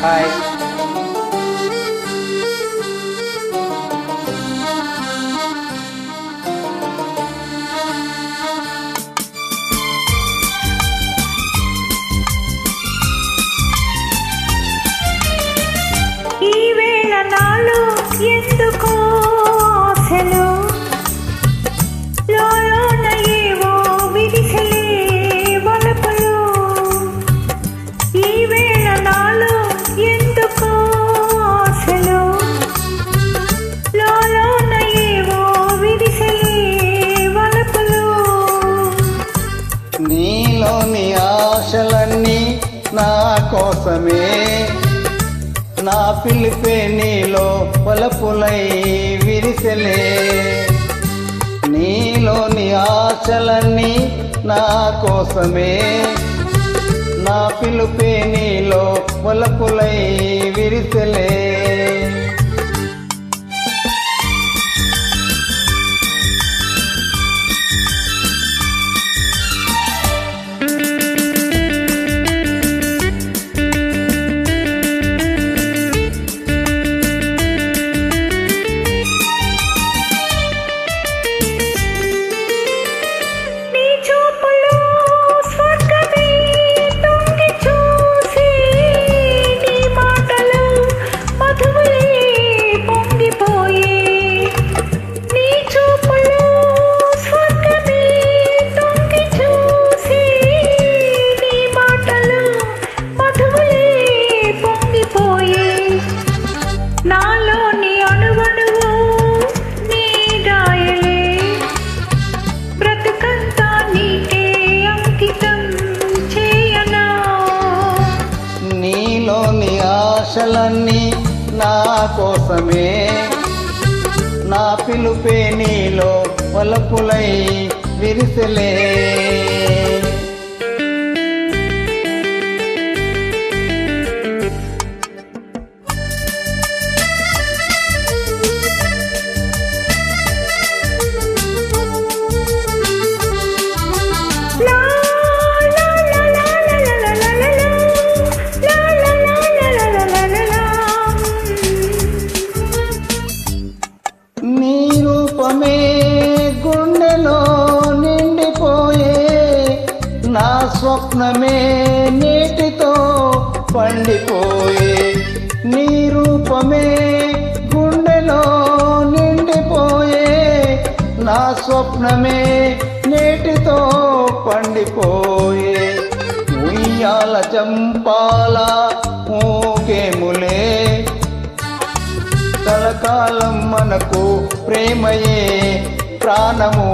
Hi. ఈవేళ నాలో ఎందుకో ఆశలు లోలోన ఏవో విరిసలే వలపులు. ఈవేళ నాలో ఎందుకో ఆశలు లోలోన ఏవో విరిసలే వలపులు. నీలోని ఆశలన్నీ నా కోసమే, నా పిలిపే నీలో వలపులై విరిసెలే. నీలోని ఆశలన్నీ నా కోసమే, నా పిలుపే నీలో వలపులై విరిసెలే. నాలోని అణువణువు నీ రాయలే, బ్రతుకంతా నీకే అంకితం చేయనా. నీలోని ఆశలన్నీ నా కోసమే, నా పిలుపే నీలో వలపులై విరిసెలే. నీ రూపమే గుండెలో నిండిపోయే, నా స్వప్నమే నీటితో పండిపోయే. నీ రూపమే గుండెలో నిండిపోయే, నా స్వప్నమే నీటితో పండిపోయే. ఉయ్యాల చంపాల ఊగేములే, కలకాలం మనకు ప్రేమయే ప్రాణము